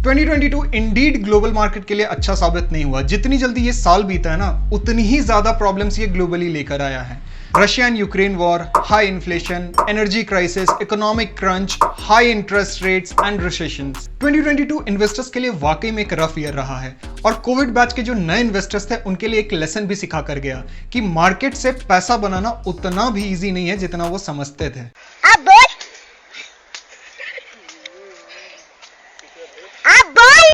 2022 Indeed global market के लिए अच्छा साबित नहीं हुआ। जितनी जल्दी ये साल बीता है ना, उतनी ही ज्यादा प्रॉब्लम्स ये ग्लोबली लेकर आया है। Russia and Ukraine war, high inflation, energy crisis, economic crunch, high interest rates and recessions. 2022 investors के लिए वाकई में एक रफ ईयर रहा है और कोविड बैच के जो नए इन्वेस्टर्स थे उनके लिए एक लेसन भी सिखा कर गया कि मार्केट से पैसा बनाना उतना भी इजी नहीं है जितना वो समझते थे।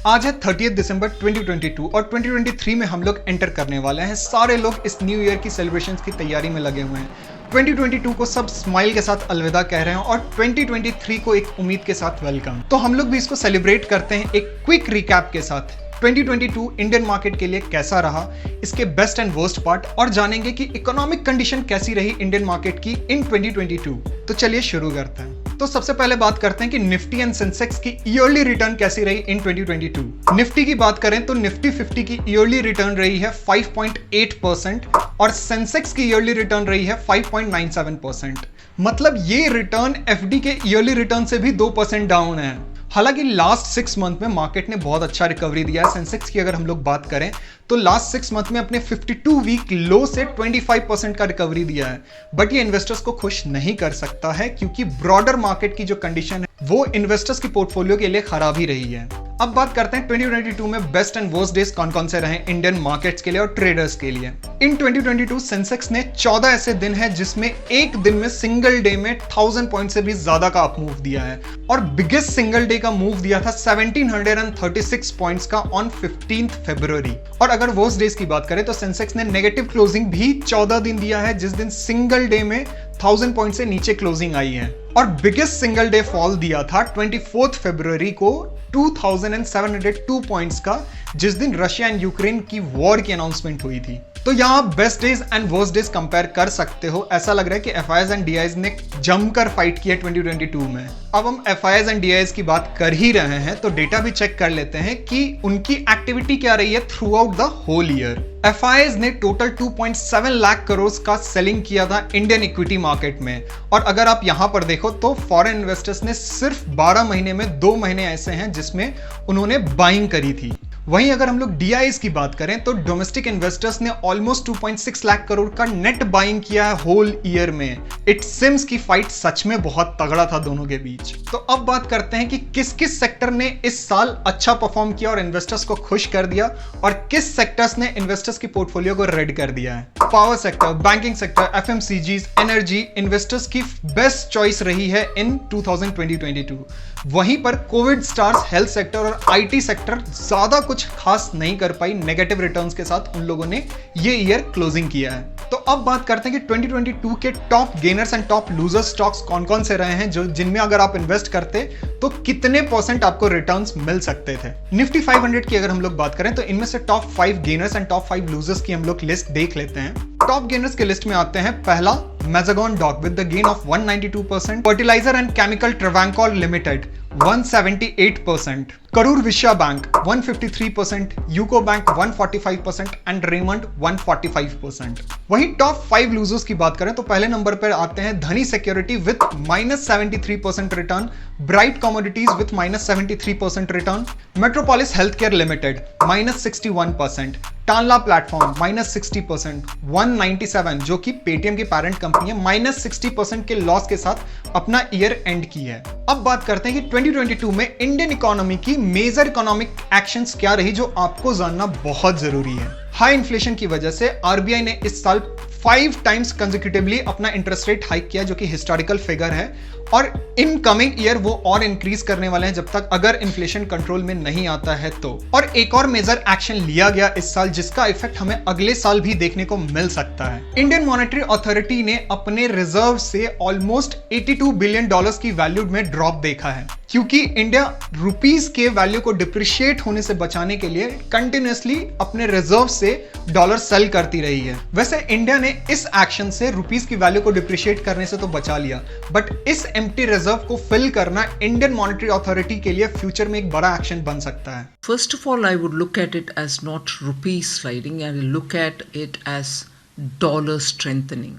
आज है 30 दिसंबर 2022 और 2023 में हम लोग एंटर करने वाले हैं। सारे लोग इस न्यू ईयर की सेलिब्रेशंस की तैयारी में लगे हुए हैं। 2022 को सब स्माइल के साथ अलविदा कह रहे हैं और 2023 को एक उम्मीद के साथ वेलकम। तो हम लोग भी इसको सेलिब्रेट करते हैं एक क्विक रिकैप के साथ। 2022 इंडियन मार्केट के लिए कैसा रहा, इसके बेस्ट एंड वर्स्ट पार्ट, और जानेंगे कि इकोनॉमिक कंडीशन कैसी रही इंडियन मार्केट की इन 2022। तो चलिए शुरू करते हैं। तो सबसे पहले बात करते हैं कि निफ्टी एंड सेंसेक्स की ईयरली रिटर्न कैसी रही इन 2022। निफ्टी की बात करें तो निफ्टी 50 की ईयरली रिटर्न रही है 5.8% और सेंसेक्स की ईयरली रिटर्न रही है 5.97%। मतलब ये रिटर्न एफडी के ईयरली रिटर्न से भी 2% डाउन है। हालांकि लास्ट 6 मंथ में मार्केट ने बहुत अच्छा रिकवरी दिया है। सेंसेक्स की अगर हम लोग बात करें तो लास्ट 6 मंथ में अपने 52 वीक लो से 25% का रिकवरी दिया है। बट ये इन्वेस्टर्स को खुश नहीं कर सकता है क्योंकि ब्रॉडर मार्केट की जो कंडीशन है वो इन्वेस्टर्स की पोर्टफोलियो के लिए खराब ही रही है। अब बात करते हैं 2022 में बेस्ट एंड वर्स्ट डेज कौन कौन से रहे इंडियन मार्केट्स के लिए और ट्रेडर्स के लिए। इन 2022 सेंसेक्स ने 14 ऐसे दिन है जिसमें एक दिन में सिंगल डे में 1000 पॉइंट से भी ज्यादा का अप मूव दिया है और बिगेस्ट सिंगल डे का मूव दिया था 1736 पॉइंट्स का ऑन 15 फरवरी। और अगर वर्स्ट डेज की बात करें तो सेंसेक्स ने नेगेटिव क्लोजिंग भी 14 दिन दिया है जिस दिन सिंगल डे में 1000 पॉइंट से नीचे क्लोजिंग आई है। और बिगेस्ट सिंगल डे फॉल दिया था 24 फरवरी को 2702 पॉइंट्स का, जिस दिन रशिया एंड यूक्रेन की वॉर की अनाउंसमेंट हुई थी। तो यहां best days and worst days compare कर सकते हो। ऐसा लग रहा है कि एफआईआईज एंड डीआईज ने जमकर फाइट किया 2022 में। अब हम एफआईआईज एंड डीआईज की बात कर ही रहे हैं तो डेटा भी चेक कर लेते हैं कि उनकी एक्टिविटी क्या रही है throughout the whole year. FIIs ने टोटल 2.7 लाख करोड़ का सेलिंग किया था इंडियन इक्विटी मार्केट में। और अगर आप यहां पर देखो तो फॉरेन इन्वेस्टर्स ने सिर्फ 12 महीने में 2 महीने ऐसे हैं जिसमें उन्होंने बाइंग करी थी। वहीं अगर हम लोग डीआईज की बात करें तो डोमेस्टिक इन्वेस्टर्स ने ऑलमोस्ट 2.6 लाख करोड़ का नेट बाइंग किया है होल ईयर में। इट सिम्स की फाइट सच में बहुत तगड़ा था दोनों के बीच। तो अब बात करते हैं कि किस किस सेक्टर ने इस साल अच्छा परफॉर्म किया और इन्वेस्टर्स को खुश कर दिया और किस सेक्टर्स ने इन्वेस्टर्स की पोर्टफोलियो को रेड कर दिया है। Power sector, banking sector, FMCGs, energy investors की बेस्ट चॉइस रही है इन 2022। वहीं पर कोविड स्टार्स, हेल्थ सेक्टर और आईटी सेक्टर ज्यादा कुछ खास नहीं कर पाई। नेगेटिव रिटर्न्स के साथ उन लोगों ने ये ईयर क्लोजिंग किया है। तो अब बात करते हैं कि 2022 के top gainers and top losers stocks कौन कौन से रहे हैं जो जिनमें अगर आप इन्वेस्ट करते तो कितने % आपको रिटर्न्स मिल सकते थे। निफ्टी 500 की अगर हम लोग बात करें तो इनमें से top 5 gainers and top 5 losers की हम लोग लिस्ट देख लेते हैं। टॉप गेनर्स के लिस्ट में आते हैं पहला Mazagon Dock with the gain of 192%, Fertilizer and Chemical Travancore Limited 178%, Karur Vysya Bank 153%, UCO Bank 145% and Raymond 145%। वहीं टॉप 5 लूजर्स की बात करें तो पहले नंबर पर आते हैं Dhani security with -73% return, bright commodities with -73% return, Metropolis health care limited -61%, Tanla platform -60%, 197 जो कि पेटीएम की पेरेंट कंपनी है -60% के लॉस के साथ अपना ईयर एंड की है। अब बात करते हैं कि 2022 में इंडियन इकोनॉमी की मेजर इकोनॉमिक एक्शंस क्या रही जो आपको जानना बहुत जरूरी है। हाई इन्फ्लेशन की वजह से आरबीआई ने इस साल 5 टाइम्स कंसेक्यूटिवली अपना इंटरेस्ट रेट हाइक किया जो कि हिस्टोरिकल फिगर है और इन कमिंग ईयर वो और इंक्रीज करने वाले हैं जब तक अगर इन्फ्लेशन कंट्रोल में नहीं आता है तो। और एक और मेजर एक्शन लिया गया इस साल जिसका इफेक्ट हमें अगले साल भी देखने को मिल सकता है। इंडियन मॉनेटरी अथॉरिटी ने अपने रिजर्व से ऑलमोस्ट $82 बिलियन की वैल्यू में ड्रॉप देखा है क्योंकि इंडिया रुपीस के वैल्यू को डिप्रिशिएट होने से बचाने के लिए कंटिन्यूअसली अपने रिजर्व से डॉलर सेल करती रही है। वैसे इंडिया ने इस एक्शन से रुपीस की वैल्यू को डिप्रिशिएट करने से तो बचा लिया, बट इस एम्प्टी रिजर्व को फिल करना इंडियन मॉनेटरी अथॉरिटी के लिए फ्यूचर में एक बड़ा एक्शन बन सकता है। First of all, I would look at it as not rupee sliding, and look at it as dollar strengthening.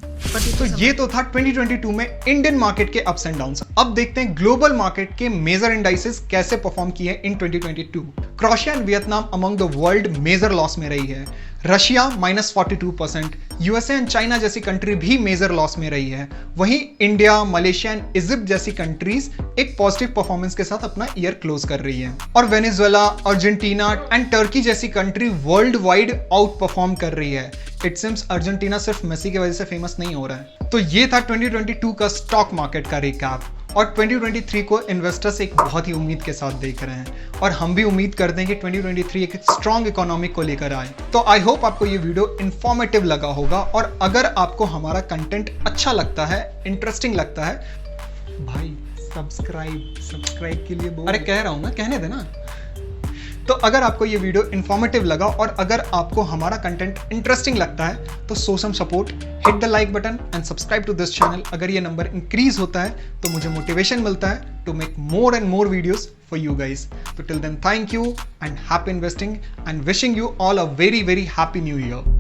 तो ये तो था 2022 में इंडियन मार्केट के अप्स एंड डाउन्स। अब देखते हैं ग्लोबल मार्केट के मेजर इंडाइसेस कैसे परफॉर्म किए in 2022। Croatia and Vietnam among the world major loss में रही है। रशिया -42%, यूएसए एंड चाइना जैसी कंट्री भी मेजर लॉस में रही है। वहीं इंडिया, मलेशिया एंड इजिप्ट जैसी कंट्रीज एक पॉजिटिव परफॉर्मेंस के साथ अपना ईयर क्लोज कर रही है। और वेनेजुएला, अर्जेंटीना एंड टर्की जैसी country world wide out perform कर रही है। इट सिम्स अर्जेंटीना सिर्फ मेसी की वजह से फेमस नहीं हो रहा है। तो ये था 2022 का स्टॉक मार्केट का रिकैप। और 2023 को इन्वेस्टर्स एक बहुत ही उम्मीद के साथ देख रहे हैं और हम भी उम्मीद करते हैं कि 2023 एक स्ट्रॉन्ग इकोनॉमी को लेकर आए। तो आई होप आपको ये वीडियो इंफॉर्मेटिव लगा होगा और अगर आपको हमारा कंटेंट अच्छा लगता है, इंटरेस्टिंग लगता है, भाई सब्सक्राइब के लिए बोल, अरे कह रहा हूं ना, कहने देना। तो अगर आपको ये वीडियो इंफॉर्मेटिव लगा और अगर आपको हमारा कंटेंट इंटरेस्टिंग लगता है तो show some support, hit the like button and subscribe to this channel. अगर ये नंबर इंक्रीज होता है तो मुझे मोटिवेशन मिलता है to make more and more videos for you guys. तो till then thank you and happy investing and wishing you all a very very happy new year.